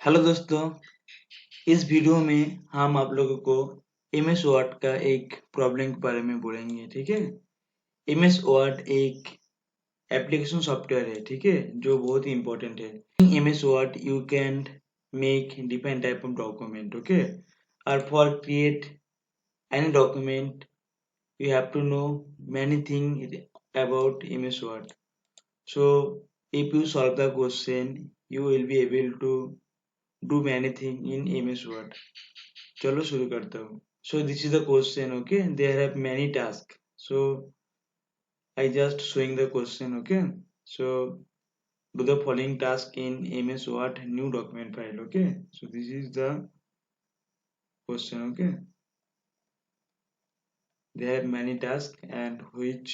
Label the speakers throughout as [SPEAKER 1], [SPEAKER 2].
[SPEAKER 1] Hello दोस्तों, इस video में हम आप लोगों को एमएस वर्ड का एक प्रॉब्लम के बारे में बोलेंगे। ठीक है। एमएस वर्ड एक एप्लीकेशन सॉफ्टवेयर है, ठीक है, जो बहुत ही इंपॉर्टेंट है। In MS Word you can make different type of document, okay, और for create any document you have to know many things about MS Word. So if you solve the question, you will be able to do many things in MS Word. चलो शुरू करता हूँ। So this is the question, okay? There have many tasks. So I just showing the question, okay? So do the following task in MS Word new document file, okay? So this is the question, okay? There are many tasks and which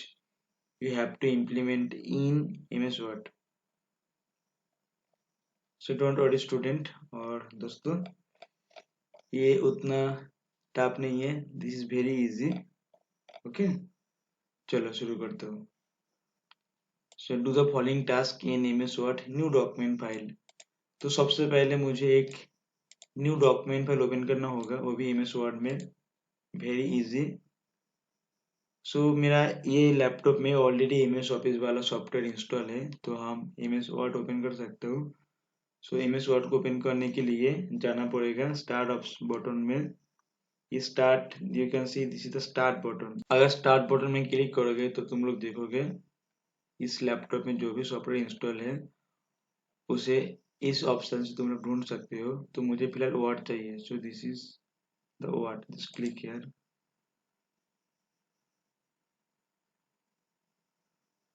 [SPEAKER 1] you have to implement in MS Word. So don't worry student और दोस्तों, ये उतना tough नहीं है, this is very easy, okay. चलो शुरू करता हूँ। So do the following task in MS Word new document file. तो सबसे पहले मुझे एक न्यू डॉक्यूमेंट फाइल ओपन करना होगा, वो भी MS Word में, वेरी इजी। सो मेरा ये लैपटॉप में ऑलरेडी MS ऑफिस वाला सॉफ्टवेयर इंस्टॉल है, तो हम MS Word ओपन कर सकते हो। सो MS Word को ओपन करने के लिए जाना पड़ेगा स्टार्ट बटन में। ये start, you can see this is the start button. अगर स्टार्ट बटन में क्लिक करोगे तो तुम लोग देखोगे इस लैपटॉप में जो भी सॉफ्टवेयर इंस्टॉल है उसे इस ऑप्शन से तुम लोग ढूंढ सकते हो। तो मुझे फिलहाल वर्ड चाहिए, so this is the word, just click here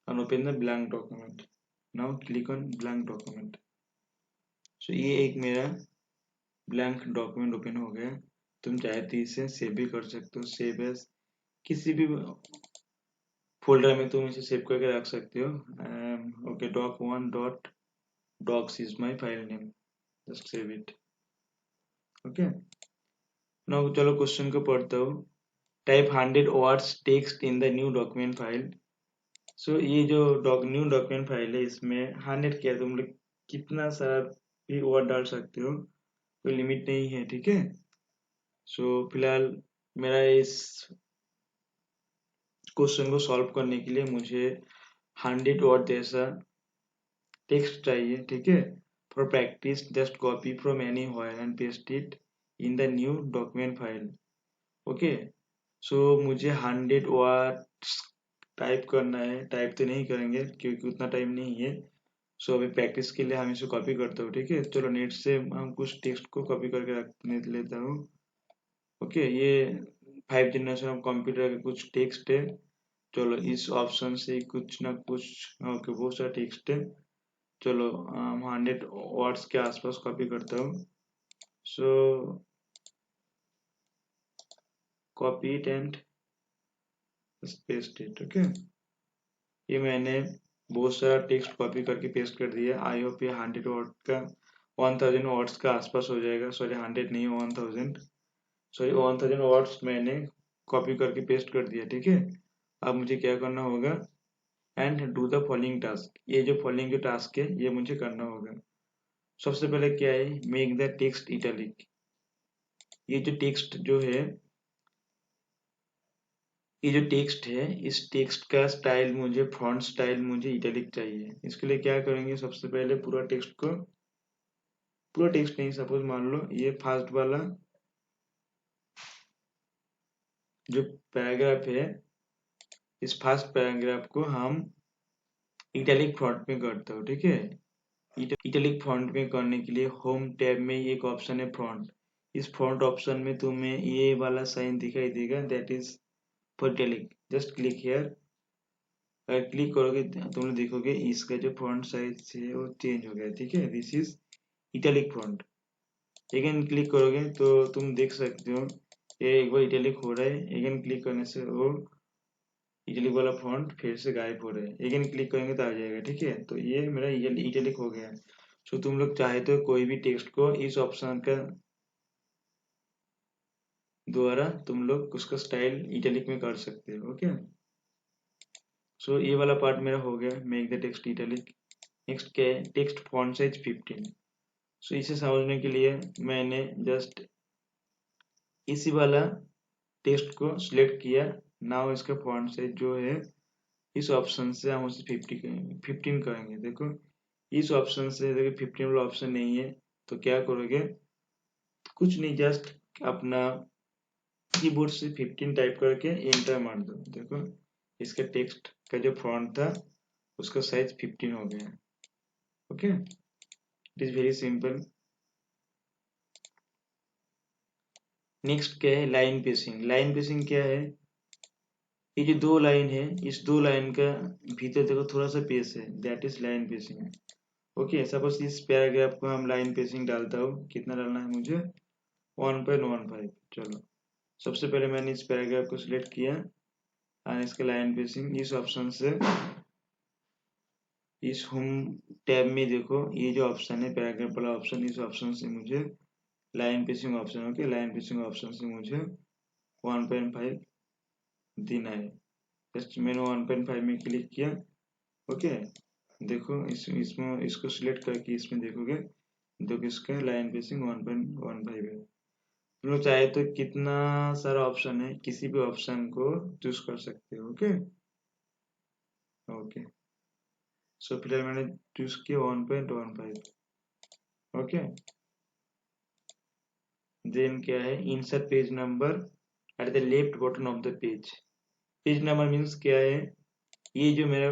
[SPEAKER 1] and open the blank document. Now click on blank document. सो ये एक मेरा ब्लैंक डॉक्यूमेंट ओपन हो गया। तुम चाहे तो इसे सेव भी कर सकते हो, सेव एज किसी भी फोल्डर में तुम इसे सेव करके रख सकते हो। Okay, doc1.docs is my file name, just save it, okay. Now चलो क्वेश्चन को पढ़ता हूँ। Type 100 words text in the new document file. So ये जो न्यू डॉक्यूमेंट फाइल है, इसमें 100 क्या, तुम लोग कितना सारा भी वर्ड डाल सकते हो, कोई लिमिट नहीं है, ठीक है। सो फिलहाल मेरा इस क्वेश्चन को सॉल्व करने के लिए मुझे 100 वर्ड जैसा टेक्स्ट चाहिए, ठीक है। For practice just copy from anywhere and paste it in the new document file, okay. So मुझे 100 वर्ड्स टाइप करना है, टाइप तो नहीं करेंगे क्योंकि उतना टाइम नहीं है। सो अभी प्रैक्टिस के लिए हम इसे कॉपी करते हो, ठीक है। चलो नेट से हम कुछ टेक्स्ट को कॉपी करके रखने लेता हूँ, ओके। ये 5 जनरेशन ऑफ कंप्यूटर के कुछ टेक्स्ट है। चलो इस ऑप्शन से कुछ ना कुछ, ओके, बहुत सारा टेक्स्ट है। चलो 100 वर्ड्स के आसपास कॉपी करता हूँ। सो copy it and paste it, okay. ये मैंने बहुत सारा टेक्स्ट कॉपी करके पेस्ट कर दिया। आई होप ये 100 वर्ड का 1000 वर्ड्स का आसपास हो जाएगा। सॉरी 100 नहीं, 1000, सॉरी 1000 वर्ड्स मैंने कॉपी करके पेस्ट कर दिया, ठीक है। अब मुझे क्या करना होगा, and do the following task. ये जो फॉलोइंग जो टास्क है ये मुझे करना होगा। सबसे पहले क्या है, मेक द टेक्स्ट इटैलिक। ये जो टेक्स्ट जो है, ये जो टेक्स्ट है, इस टेक्स्ट का स्टाइल मुझे, फॉन्ट स्टाइल मुझे इटैलिक चाहिए। इसके लिए क्या करेंगे, सबसे पहले पूरा टेक्स्ट को, पूरा टेक्स्ट नहीं, सपोज मान लो ये फर्स्ट वाला जो पैराग्राफ है, इस फर्स्ट पैराग्राफ को हम इटैलिक फॉन्ट में करते हो, ठीक है। इटैलिक फॉन्ट में करने के लिए होम टैब में एक ऑप्शन है फॉन्ट। इस फॉन्ट ऑप्शन में तुम्हें ये वाला साइन दिखाई देगा, that is for italic. Just click here. अगर क्लिक करोगे तुम लोग देखोगे इसका जो फॉन्ट साइज है वो चेंज हो गया, ठीक है। This is italic font. Again click करोगे तो तुम देख सकते हो ये एक बार इटैलिक हो रहा है, अगेन क्लिक करने से वो इटैलिक वाला फॉन्ट फिर से गायब हो रहा है। अगेन क्लिक करेंगे तो आ जाएगा, ठीक है। तो ये मेरा इटैलिक हो गया। सो तुम लोग चाहे तो कोई भी टेक्स्ट को इस ऑप्शन का द्वारा तुम लोग उसका स्टाइल इटैलिक में कर सकते हो, ओके। सो ये वाला पार्ट मेरा हो गया, make the text italic. Next क्या है, टेक्स्ट फॉन्ट साइज 15। सो इसे समझने के लिए मैंने जस्ट इसी वाला टेक्स्ट को सिलेक्ट किया। नाउ इसका फॉन्ट साइज जो है इस ऑप्शन से हम उसे 15 करेंगे। देखो इस ऑप्शन से देखो 15 वाला ऑप्शन नहीं है, तो क्या करोगे, कुछ नहीं, जस्ट अपना कीबोर्ड से 15 टाइप करके एंटर मार दो। देखो इसका टेक्स्ट का जो फॉन्ट था उसका साइज 15 हो गया। Okay, it is very simple. Next क्या है, लाइन पेसिंग। लाइन पेसिंग क्या है, ये जो दो लाइन है इस दो लाइन का भीतर देखो थोड़ा सा पेस है, that is line pacing. Okay, suppose इस पैराग्राफ को हम लाइन पेसिंग डालता हूँ, कितना डालना है मुझे, 1.15। चलो सबसे पहले मैंने इस पैराग्राफ को सिलेक्ट किया और इसका लाइन पेसिंग इस ऑप्शन से, इस होम टैब में देखो ये जो ऑप्शन है पैराग्राफ वाला ऑप्शन, इस ऑप्शन से मुझे line pacing option, okay, line pacing option से मुझे 1.5 देना है। जस्ट मैंने 1.5 में क्लिक किया। ओके, देखो इसमें इसको सिलेक्ट करके इसमें देखोगे, देखो इसका लाइन पेसिंग 1.15 है। तुम लोग चाहे तो कितना सारा ऑप्शन है, किसी भी ऑप्शन को चूज कर सकते हो। ओके ओके, सो फिलहाल मैंने चूज किया 1.15। ओके, देन क्या है, insert page number at the left bottom of the page. Page number means क्या है, ये जो मेरा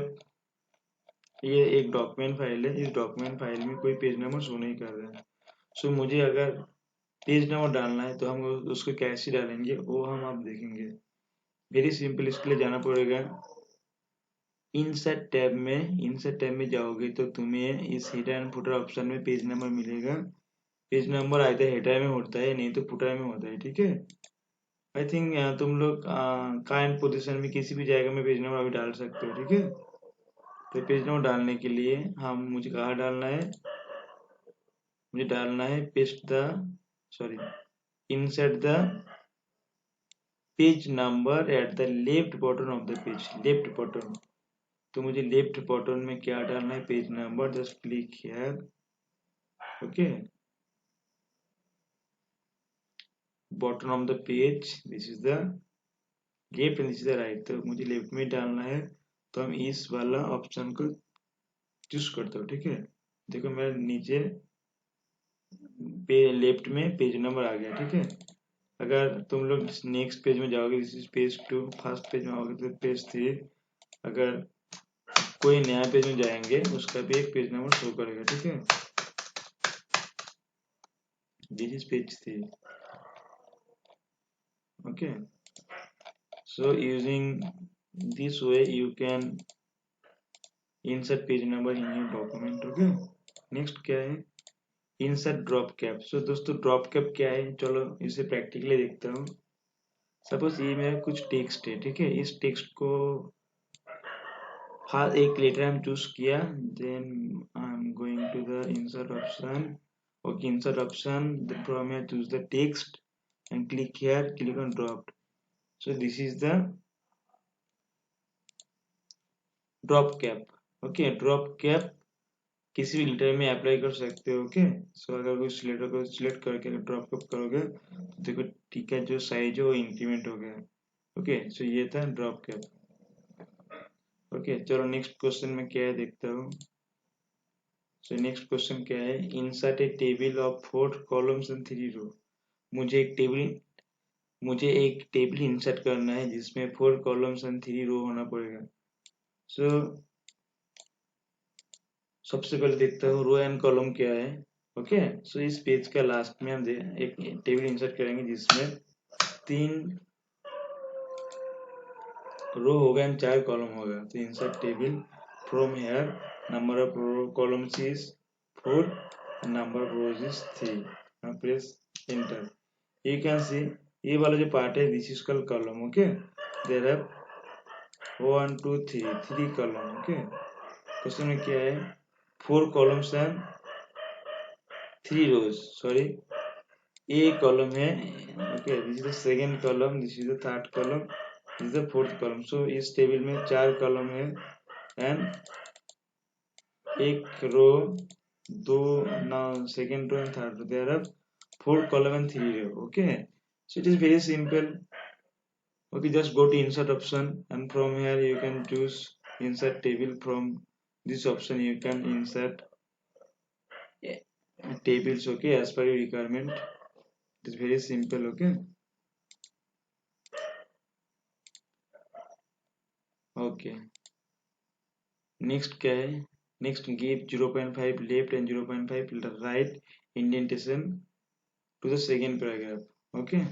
[SPEAKER 1] ये एक डॉक्यूमेंट फाइल है, इस डॉक्यूमेंट फाइल में कोई पेज नंबर शो नहीं कर रहा है। सो मुझे अगर पेज नंबर डालना है तो हम उसको कैसे डालेंगे वो हम आप देखेंगे। वेरी सिंपल, इसके लिए जाना पड़ेगा इंसर्ट टैब में जाओगे तो तुम्हें इस हेडर एंड फुटर ऑप्शन में पेज नंबर मिलेगा। पेज नंबर आइदर हेडर में होता है, नहीं तो फुटर में होता है। ठीक है, आई थिंक तुम लोग काइंड पोजीशन में किसी भी जगह में पेज नंबर अभी डाल सकते हो। ठीक है, तो पेज नंबर डालने के लिए मुझे कहाँ डालना है, मुझे डालना है insert the page number at the left bottom of the page. Left bottom, तो मुझे लेफ्ट बॉटम में क्या डालना है, page number. Just click here. Okay, bottom of the page, this is the left and this is the right, तो मुझे left में डालना है, तो हम इस वाला ऑप्शन को चूज करते हो। ठीक है, देखो मेरे नीचे लेफ्ट में पेज नंबर आ गया। ठीक है, अगर तुम लोग नेक्स्ट पेज में जाओगे, this is page 2, first page में आओगे तो पेज 3, अगर कोई नया पेज में जाएंगे उसका भी एक पेज नंबर शो करेगा। ठीक है, this is page 3। Okay, so using this way you can insert page number in your document। okay, next क्या है, insert drop cap। so दोस्तों drop cap क्या है, चलो इसे प्रैक्टिकली देखता हूँ। सपोज ये मेरा कुछ टेक्स्ट है, ठीक है, इस टेक्स्ट को हाँ एक लेटर हम चूज किया, then I am going to the insert option। okay, insert option, from here choose the text and click here, click on dropped। so this is the drop cap. Okay, drop cap किसी भी letter में apply कर सकते हो। Okay, सो अगर उस letter को select करके अगर ड्रॉप कैप करोगे तो देखो ठीक है, जो साइज है वो इंक्रीमेंट हो गया। ओके, सो ये था ड्रॉप कैप। ओके, चलो नेक्स्ट क्वेश्चन में क्या है देखता हूँ। सो नेक्स्ट क्वेश्चन क्या है, insert A table of 4 columns and 3 रो। मुझे एक टेबल इंसर्ट करना है जिसमें 4 कॉलम्स एंड 3 रो होना पड़ेगा। सो सबसे पहले देखता हूँ रो एंड कॉलम क्या है। ओके, सो इस पेज का लास्ट में हम एक टेबल इंसर्ट करेंगे जिसमें 3 रो होगा एंड 4 कॉलम होगा। तो insert table from here, number of columns is 4, number of rows is 3। Press enter. You can see ये वाला जो पार्ट है this is called column. Okay, there are 1 2 3 column. Okay, question में क्या है, 4 कॉलम्स एंड 3 रोज, सॉरी ये column है। Okay, this is the second column, this is the third column, this is the fourth column. सो इस table में 4 column है and एक रो though now second row and third row there are 4 column and 3 row. Okay, so it is very simple. Okay, just go to insert option and from here you can choose insert table. From this option you can insert tables, okay, as per your requirement. It is very simple. Okay, okay, next क्या है, next give 0.5 left and 0.5 right indentation to the second paragraph. Okay,